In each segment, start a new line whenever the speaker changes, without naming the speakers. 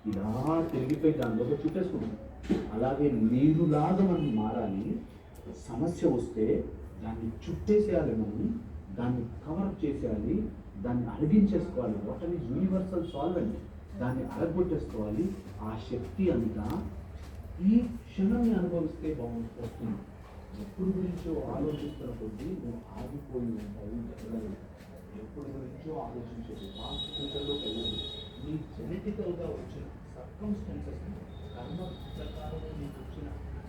ఇలా తిరిగిపోయి దానిలో చుట్టేసుకుంటాం. అలాగే నీరులాగా మనం మారాలి. సమస్య వస్తే దాన్ని చుట్టేసేయాలి, మనం దాన్ని కవర్ చేసేయాలి, దాన్ని అడిగించేసుకోవాలి. వాట్ ఈజ్ యూనివర్సల్ సాల్వెంట్, దాన్ని అడగొట్టేసుకోవాలి. ఆ శక్తి అంతా ఈ క్షణాన్ని అనుభవిస్తే వస్తుంది. ఎప్పుడు గురించో ఆలోచిస్తున్న కొద్దీ నువ్వు ఆగిపోయి ఉంటావు, జరగలేదు. ఎప్పుడు గురించో ఆలోచించేది పాస్ట్ ఫ్యూచర్లోకి వెళ్ళదు. నీ జెనెటికల్గా వచ్చిన సర్కమ్స్టెన్సెస్, కర్మ ప్రకారం నీకు వచ్చిన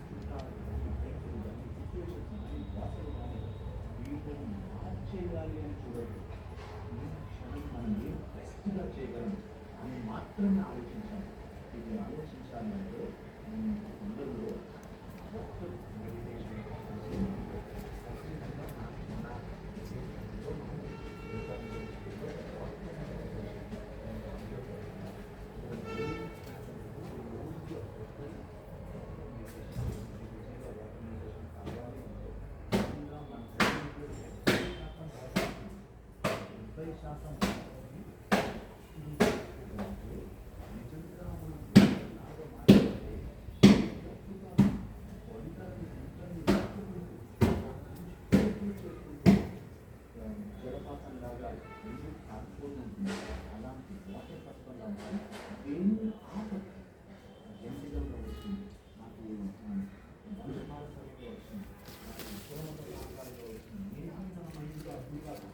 చుట్టాలు కానీ సిచ్యువేషన్స్ కానీ వాసలు కానీ వీటిని మార్చేయాలి అని చూడదు. ఈ క్షణం మనం ఏం బెస్ట్గా చేయగలం అని మాత్రమే ఆలోచించాలి. ఇది ఆలోచించాలంటే అందరిలో మెడిటేషన్ జలపాతంలాగా ఎందుకు కాకపోతే ఉంటుంది. అలాంటి వాటర్ పథకంగా దేన్ని ఆపదు. జంతువుల్లో వచ్చింది, నాకు వంశపారపర్యంలో వచ్చింది, నాకు కులమతాల్లో వచ్చింది. ఏదైనా మైండ్లో అర్థం కాదు.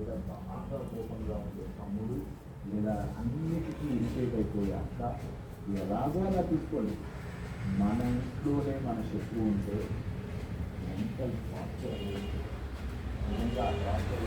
మీద బాగా కోపంగా ఉండే తమ్ముడు లేదా అన్నిటికీ ఇరిటేట్ అయిపోయే అక్క ఎలాగో అలా తీసుకోండి. మన ఇంట్లోనే మన శత్రువు ఉంటే మెంటల్ టార్చర్ నిజంగా టార్చర్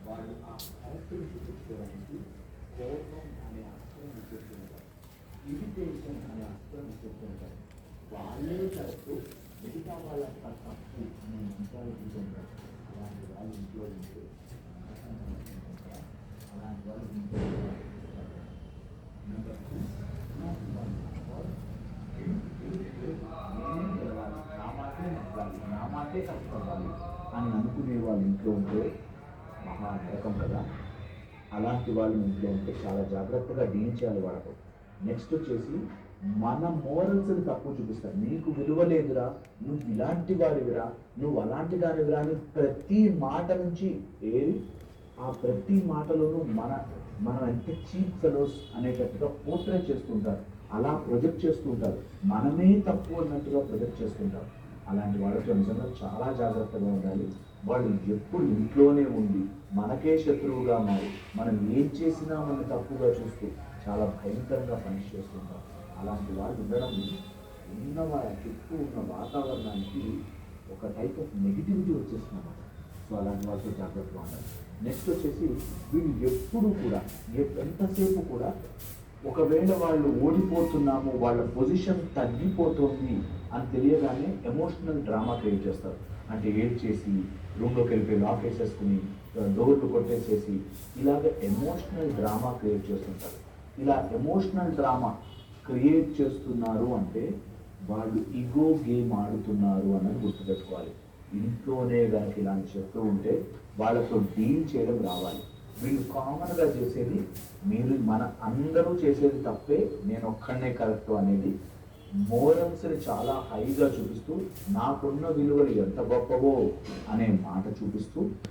వాళ్ళు ఆ కరెక్ట్ని చూపించుకోవడానికి కోపం అనే అస్త్రం చెప్తుంటారు, ఇరిటేషన్ అనే అస్త్రం చెప్తుంటారు. వాళ్ళే కరెక్ట్, మిగతా వాళ్ళ తప్పు అనే అంశాలు చూస్తుంటారు. అలాంటి వాళ్ళు ఇంట్లో ఉంటే అలాంటి వాళ్ళు ఇంట్లో నా మాటే కష్టపడాలి అని అనుకునే వాళ్ళు ఇంట్లో ఉంటే మహా నరకం కదా. అలాంటి వాళ్ళు ఇంట్లో ఉంటే చాలా జాగ్రత్తగా డీల్ చేయాలి వాళ్ళతో. నెక్స్ట్ వచ్చేసి మన మోరల్స్ని తక్కువ చూపిస్తారు. నీకు విలువ లేదురా, నువ్వు ఇలాంటి వాడివిరా, నువ్వు అలాంటి దానివిరా అని ప్రతి మాట నుంచి ఆ ప్రతి మాటలోనూ మనం ఎంత చీప్ ఫెలోస్ అనేటట్టుగా పోర్ట్రేట్ చేస్తుంటారు, అలా ప్రొజెక్ట్ చేస్తుంటారు, మనమే తప్పు అన్నట్టుగా ప్రొజెక్ట్ చేస్తుంటారు. అలాంటి వాళ్ళతో నిజంగా చాలా జాగ్రత్తగా ఉండాలి. వాళ్ళు ఎప్పుడు ఇంట్లోనే ఉండి మనకే శత్రువుగా మారి మనం ఏం చేసినా మనం తప్పుగా చూస్తూ చాలా భయంకరంగా పనిష్ చేస్తుంటారు. అలాంటి వాళ్ళు ఉండడం చుట్టూ ఉన్న వాతావరణానికి ఒక టైప్ ఆఫ్ నెగిటివిటీ వచ్చేస్తుందన్నమాట. సో అలాంటి వాళ్ళతో జాగ్రత్తగా ఉండాలి. నెక్స్ట్ వచ్చేసి వీళ్ళు ఎప్పుడు కూడా ఎంతసేపు కూడా ఒకవేళ వాళ్ళు ఓడిపోతున్నాము, వాళ్ళ పొజిషన్ తగ్గిపోతుంది అని తెలియగానే ఎమోషనల్ డ్రామా క్రియేట్ చేస్తారు. అంటే ఏడ్ చేసి రూమ్లోకి వెళ్ళిపోయి లాక్ వేసేసుకుని డోర్లు కొట్టేసేసి ఇలాగ ఎమోషనల్ డ్రామా క్రియేట్ చేస్తుంటారు. ఇలా ఎమోషనల్ డ్రామా క్రియేట్ చేస్తున్నారు అంటే వాళ్ళు ఈగో గేమ్ ఆడుతున్నారు అన్నది గుర్తుపెట్టుకోవాలి. ఇంట్లోనే కనుక ఇలాంటి శత్రువు ఉంటే వాళ్ళతో డీల్ చేయడం రావాలి. వీళ్ళు కామన్గా చేసేది మన అందరూ చేసేది తప్పే, నేను ఒక్కడనే కరెక్ట్ అనేది మోరల్స్ని చాలా హైగా చూపిస్తూ నాకున్న విలువలు ఎంత గొప్పవో అనే మాట చూపిస్తూ